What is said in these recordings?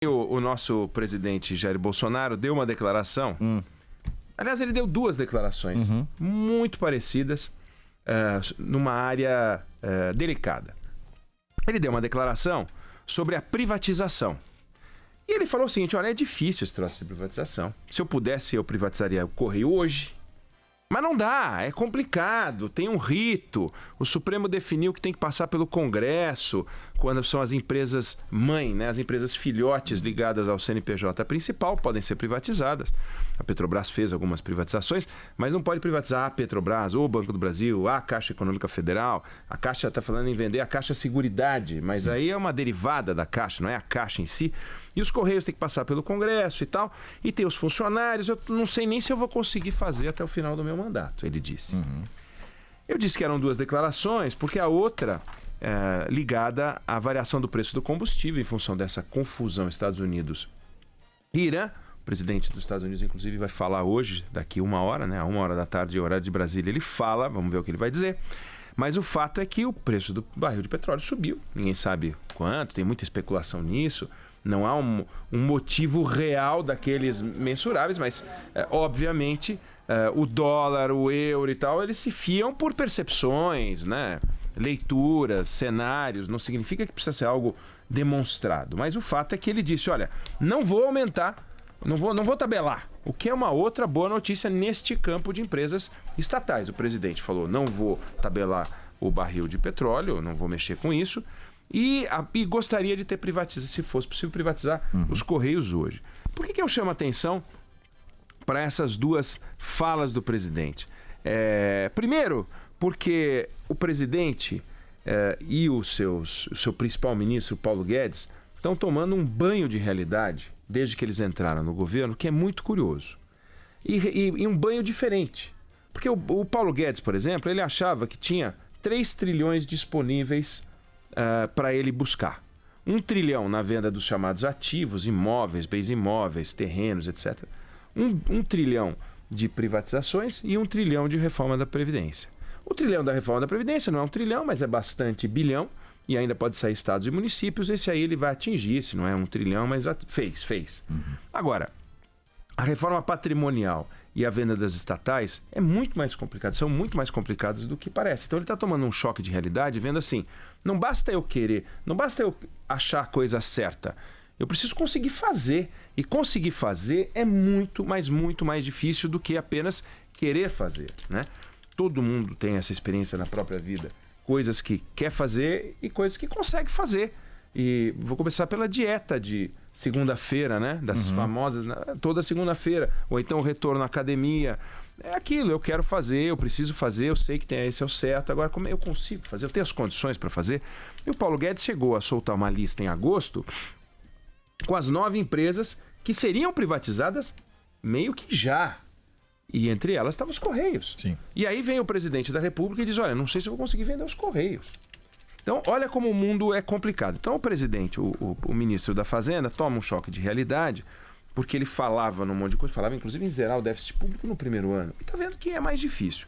O nosso presidente Jair Bolsonaro deu uma declaração. Aliás, ele deu duas declarações muito parecidas numa área delicada. Ele deu uma declaração sobre a privatização. E ele falou o seguinte: olha, é difícil esse troço de privatização. Se eu pudesse, eu privatizaria o Correio hoje. Mas não dá, é complicado, tem um rito. O Supremo definiu que tem que passar pelo Congresso quando são as empresas mãe, né? As empresas filhotes ligadas ao CNPJ principal podem ser privatizadas. A Petrobras fez algumas privatizações, mas não pode privatizar a Petrobras, ou o Banco do Brasil, a Caixa Econômica Federal. A Caixa está falando em vender a Caixa Seguridade, mas aí é uma derivada da Caixa, não é a Caixa em si. E os Correios têm que passar pelo Congresso e tal, e tem os funcionários. Eu não sei nem se eu vou conseguir fazer até o final do meu mandato, ele disse. Eu disse que eram duas declarações, porque a outra ligada à variação do preço do combustível em função dessa confusão Estados Unidos-Irã. O presidente dos Estados Unidos, inclusive, vai falar hoje, daqui 1h, né? A 1h da tarde, horário de Brasília, ele fala, vamos ver o que ele vai dizer. Mas o fato é que o preço do barril de petróleo subiu. Ninguém sabe quanto, tem muita especulação nisso. Não há um motivo real daqueles mensuráveis, mas, obviamente, o dólar, o euro e tal, eles se fiam por percepções, né? Leituras, cenários. Não significa que precisa ser algo demonstrado. Mas o fato é que ele disse, olha, não vou aumentar, não vou tabelar. O que é uma outra boa notícia neste campo de empresas estatais. O presidente falou, não vou tabelar o barril de petróleo, não vou mexer com isso. E gostaria de ter privatizado, se fosse possível, privatizar os Correios hoje. Por que eu chamo a atenção para essas duas falas do presidente? Primeiro, porque o presidente e o seu principal ministro, Paulo Guedes, estão tomando um banho de realidade desde que eles entraram no governo, que é muito curioso. E um banho diferente. Porque o Paulo Guedes, por exemplo, ele achava que tinha 3 trilhões disponíveis para ele buscar. 1 trilhão na venda dos chamados ativos, imóveis, bens imóveis, terrenos, etc. 1 trilhão de privatizações e 1 trilhão de reforma da Previdência. O trilhão da reforma da Previdência não é 1 trilhão, mas é bastante bilhão, e ainda pode sair estados e municípios. Esse aí ele vai atingir, se não é 1 trilhão, mas fez. Agora, a reforma patrimonial e a venda das estatais é muito mais complicado, são muito mais complicadas do que parece. Então ele está tomando um choque de realidade, vendo assim, não basta eu querer, não basta eu achar a coisa certa, eu preciso conseguir fazer. E conseguir fazer é muito mais difícil do que apenas querer fazer, né? Todo mundo tem essa experiência na própria vida, coisas que quer fazer e coisas que consegue fazer. E vou começar pela dieta de segunda-feira, né? Das famosas, toda segunda-feira. Ou então o retorno à academia. É aquilo, eu quero fazer, eu preciso fazer, eu sei que esse é o certo. Agora, como eu consigo fazer? Eu tenho as condições para fazer. E o Paulo Guedes chegou a soltar uma lista em agosto com as 9 empresas que seriam privatizadas meio que já. E entre elas estavam os Correios. Sim. E aí vem o presidente da República e diz, olha, não sei se eu vou conseguir vender os Correios. Então, olha como o mundo é complicado. Então, o presidente, o ministro da Fazenda, toma um choque de realidade, porque ele falava num monte de coisa, falava inclusive em zerar o déficit público no primeiro ano. E tá vendo que é mais difícil.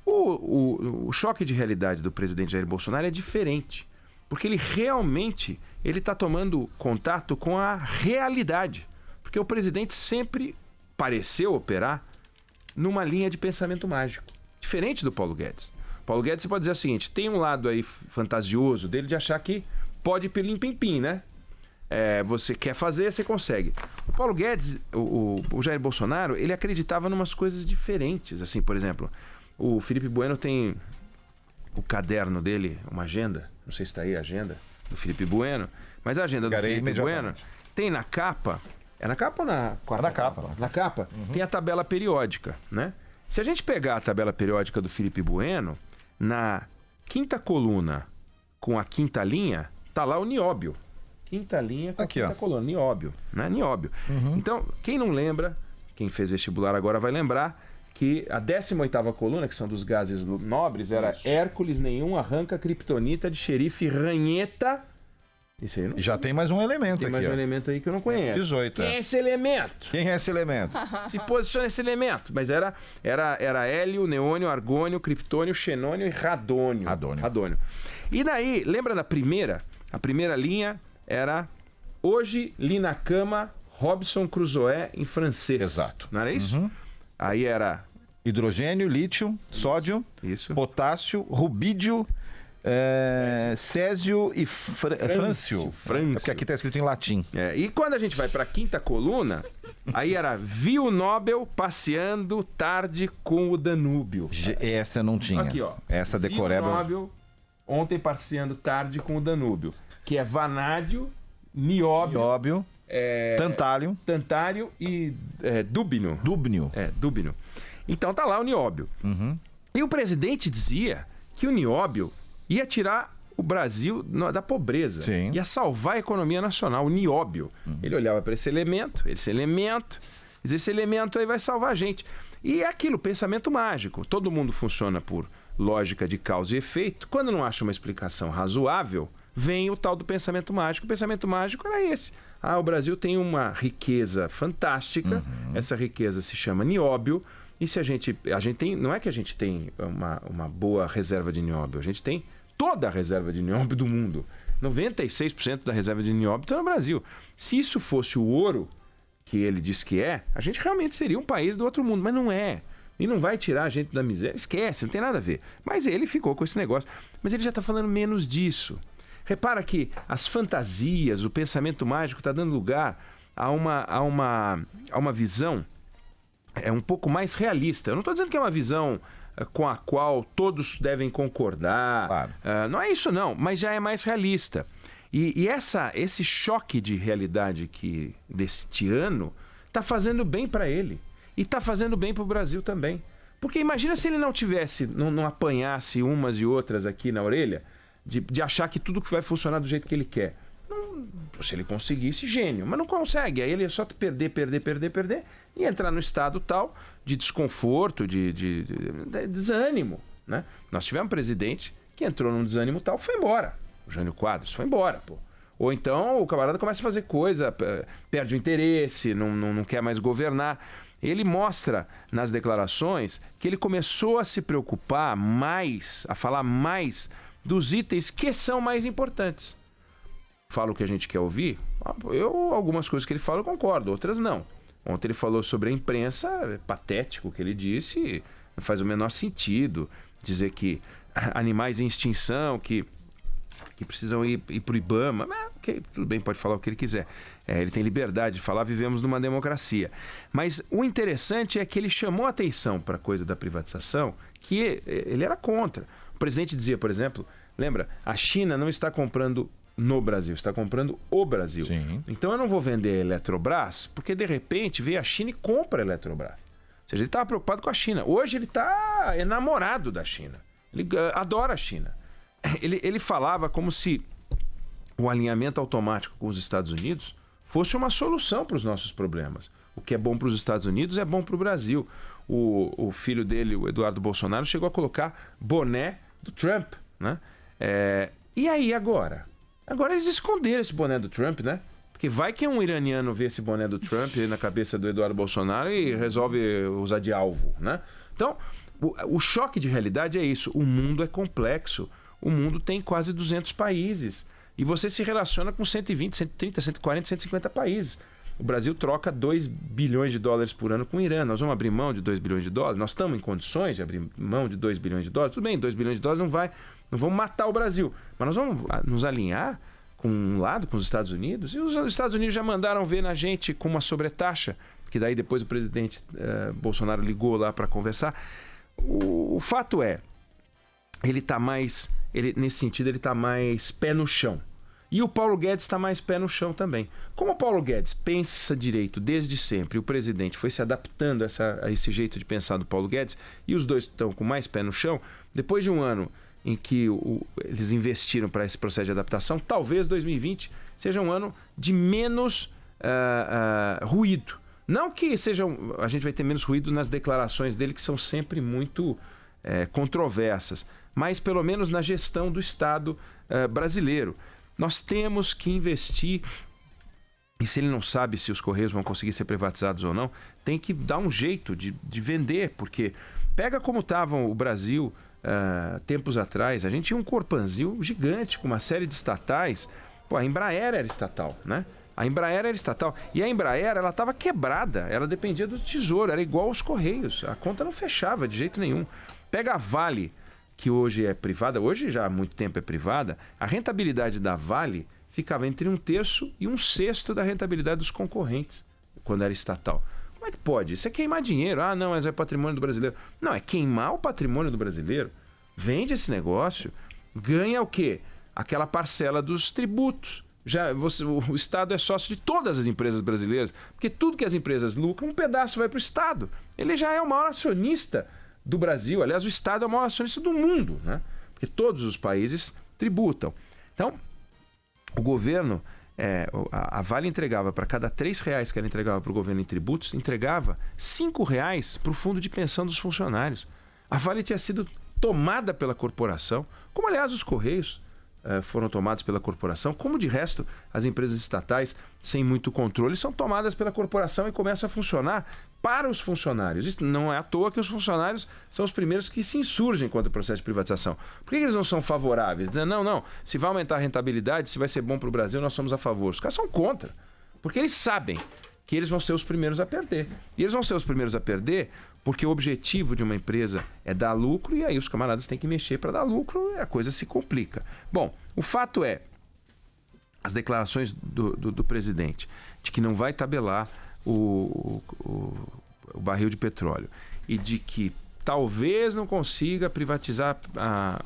O choque de realidade do presidente Jair Bolsonaro é diferente, porque ele realmente está tomando contato com a realidade. Porque o presidente sempre pareceu operar numa linha de pensamento mágico, diferente do Paulo Guedes. Paulo Guedes, você pode dizer o seguinte, tem um lado aí fantasioso dele de achar que pode pilim-pim-pim, né? Você quer fazer, você consegue. O Paulo Guedes, o Jair Bolsonaro, ele acreditava em umas coisas diferentes. Assim, por exemplo, o Felipe Bueno tem o caderno dele, uma agenda, não sei se está aí a agenda do Felipe Bueno, mas a agenda do Felipe Bueno tem na capa. É na capa ou na quarta? Na capa. Na capa tem a tabela periódica, né? Se a gente pegar a tabela periódica do Felipe Bueno, na 5ª coluna com a 5ª linha, tá lá o nióbio. 5ª linha com aqui, a 5ª coluna, nióbio, né? Nióbio. Então, quem não lembra, quem fez vestibular agora vai lembrar que a 18ª coluna, que são dos gases nobres, era Hércules nenhum arranca kryptonita de xerife ranheta. Isso aí não já tem mais um elemento tem aqui. Tem mais um ó. elemento aí que eu não conheço. 18. Quem é esse elemento? Quem é esse elemento? Se posiciona esse elemento. Mas era hélio, neônio, argônio, criptônio, xenônio e radônio. E daí, lembra da primeira? A primeira linha era hoje li na cama Robinson Crusoe em francês. Exato. Não era isso? Aí era... Hidrogênio, lítio, sódio, potássio, rubídio, césio e frâncio. Porque aqui está escrito em latim. E quando a gente vai para a quinta coluna, aí era viu Nobel passeando tarde com o Danúbio. Essa não tinha. Aqui, ó. Essa decoreba. Viu Nobel ontem passeando tarde com o Danúbio, que é vanádio, nióbio, tantário e dúbnio. Dúbnio. Dúbnio. Então tá lá o nióbio. E o presidente dizia que o nióbio ia tirar o Brasil da pobreza. Sim. Ia salvar a economia nacional, o nióbio. Ele olhava para esse elemento, dizia, esse elemento aí vai salvar a gente. E é aquilo, pensamento mágico. Todo mundo funciona por lógica de causa e efeito. Quando não acha uma explicação razoável, vem o tal do pensamento mágico. O pensamento mágico era esse. O Brasil tem uma riqueza fantástica, essa riqueza se chama nióbio. E se a gente tem, não é que a gente tem uma boa reserva de nióbio, a gente tem toda a reserva de nióbio do mundo. 96% da reserva de nióbio está no Brasil. Se isso fosse o ouro que ele diz que a gente realmente seria um país do outro mundo, mas não é. E não vai tirar a gente da miséria, esquece, não tem nada a ver. Mas ele ficou com esse negócio. Mas ele já está falando menos disso. Repara que as fantasias, o pensamento mágico está dando lugar a uma visão um pouco mais realista. Eu não estou dizendo que é uma visão com a qual todos devem concordar. Claro. Não é isso não, mas já é mais realista. E esse choque de realidade deste ano está fazendo bem para ele. E está fazendo bem para o Brasil também. Porque imagina se ele não apanhasse umas e outras aqui na orelha, de achar que tudo que vai funcionar do jeito que ele quer. Se ele conseguisse, gênio. Mas não consegue. Aí ele é só perder e entrar no estado tal de desconforto, de desânimo. Né? Nós tivemos um presidente que entrou num desânimo tal, foi embora. O Jânio Quadros foi embora, pô. Ou então o camarada começa a fazer coisa, perde o interesse, não quer mais governar. Ele mostra nas declarações que ele começou a se preocupar mais, a falar mais dos itens que são mais importantes. Fala o que a gente quer ouvir? Algumas coisas que ele fala eu concordo, outras não. Ontem ele falou sobre a imprensa, é patético o que ele disse, não faz o menor sentido dizer que animais em extinção, que precisam ir para o IBAMA, okay, tudo bem, pode falar o que ele quiser. Ele tem liberdade de falar, vivemos numa democracia. Mas o interessante é que ele chamou a atenção para a coisa da privatização, que ele era contra. O presidente dizia, por exemplo, lembra, a China não está comprando no Brasil, está comprando o Brasil. Sim. Então eu não vou vender a Eletrobras, porque de repente vem a China e compra a Eletrobras. Ou seja, ele estava preocupado com a China. Hoje ele está enamorado da China. Ele adora a China. Ele falava como se o alinhamento automático com os Estados Unidos fosse uma solução para os nossos problemas. O que é bom para os Estados Unidos é bom para o Brasil. O filho dele, o Eduardo Bolsonaro, chegou a colocar boné do Trump, né? E aí agora? Agora eles esconderam esse boné do Trump, né? Porque vai que um iraniano vê esse boné do Trump na cabeça do Eduardo Bolsonaro e resolve usar de alvo, né? Então, o choque de realidade é isso. O mundo é complexo. O mundo tem quase 200 países. E você se relaciona com 120, 130, 140, 150 países. O Brasil troca 2 bilhões de dólares por ano com o Irã. Nós vamos abrir mão de 2 bilhões de dólares? Nós estamos em condições de abrir mão de 2 bilhões de dólares? Tudo bem, 2 bilhões de dólares não vão matar o Brasil. Mas nós vamos nos alinhar com um lado, com os Estados Unidos. E os Estados Unidos já mandaram ver na gente com uma sobretaxa, que daí depois o presidente Bolsonaro ligou lá para conversar. O fato é, nesse sentido, ele está mais pé no chão. E o Paulo Guedes está mais pé no chão também. Como o Paulo Guedes pensa direito desde sempre, e o presidente foi se adaptando a esse jeito de pensar do Paulo Guedes, e os dois estão com mais pé no chão, depois de um ano em que eles investiram para esse processo de adaptação, talvez 2020 seja um ano de menos ruído. Não que a gente vai ter menos ruído nas declarações dele, que são sempre muito controversas, mas pelo menos na gestão do Estado brasileiro. Nós temos que investir, e se ele não sabe se os Correios vão conseguir ser privatizados ou não, tem que dar um jeito de vender, porque pega como estava o Brasil tempos atrás. A gente tinha um Corpanzil gigante, com uma série de estatais. A Embraer era estatal, né? A Embraer era estatal. E a Embraer, ela estava quebrada. Ela dependia do Tesouro. Era igual aos Correios. A conta não fechava de jeito nenhum. Pega a Vale, que hoje é privada. Hoje já há muito tempo é privada. A rentabilidade da Vale ficava entre 1/3 e 1/6 da rentabilidade dos concorrentes, quando era estatal. Como é que pode? Isso é queimar dinheiro. Ah, não, mas é patrimônio do brasileiro. Não, é queimar o patrimônio do brasileiro. Vende esse negócio, ganha o quê? Aquela parcela dos tributos. O Estado é sócio de todas as empresas brasileiras, porque tudo que as empresas lucram, um pedaço vai para o Estado. Ele já é o maior acionista do Brasil. Aliás, o Estado é o maior acionista do mundo, né? Porque todos os países tributam. Então, o governo, a Vale entregava, para cada R$3 que ela entregava para o governo em tributos, entregava R$5 para o fundo de pensão dos funcionários. A Vale tinha sido tomada pela corporação, como aliás os Correios foram tomados pela corporação, como de resto as empresas estatais sem muito controle são tomadas pela corporação e começam a funcionar para os funcionários. Isso não é à toa que os funcionários são os primeiros que se insurgem contra o processo de privatização. Por que eles não são favoráveis? Dizendo, não, se vai aumentar a rentabilidade, se vai ser bom para o Brasil, nós somos a favor. Os caras são contra, porque eles sabem que eles vão ser os primeiros a perder. E eles vão ser os primeiros a perder porque o objetivo de uma empresa é dar lucro e aí os camaradas têm que mexer para dar lucro e a coisa se complica. Bom, o fato é, as declarações do presidente de que não vai tabelar o barril de petróleo e de que talvez não consiga privatizar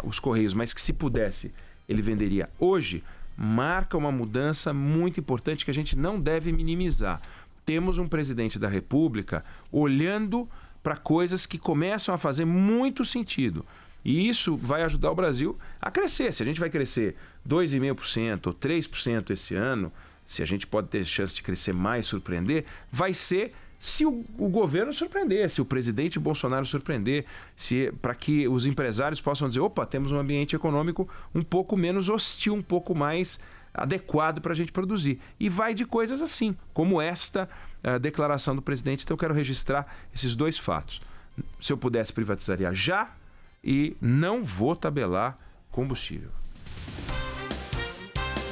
os Correios, mas que se pudesse ele venderia hoje, marca uma mudança muito importante que a gente não deve minimizar. Temos um presidente da República olhando para coisas que começam a fazer muito sentido. E isso vai ajudar o Brasil a crescer. Se a gente vai crescer 2,5% ou 3% esse ano, se a gente pode ter chance de crescer mais, surpreender, vai ser se o governo surpreender, se o presidente Bolsonaro surpreender, para que os empresários possam dizer, opa, temos um ambiente econômico um pouco menos hostil, um pouco mais adequado para a gente produzir. E vai de coisas assim, como esta declaração do presidente. Então eu quero registrar esses dois fatos. Se eu pudesse, privatizaria já e não vou tabelar combustível.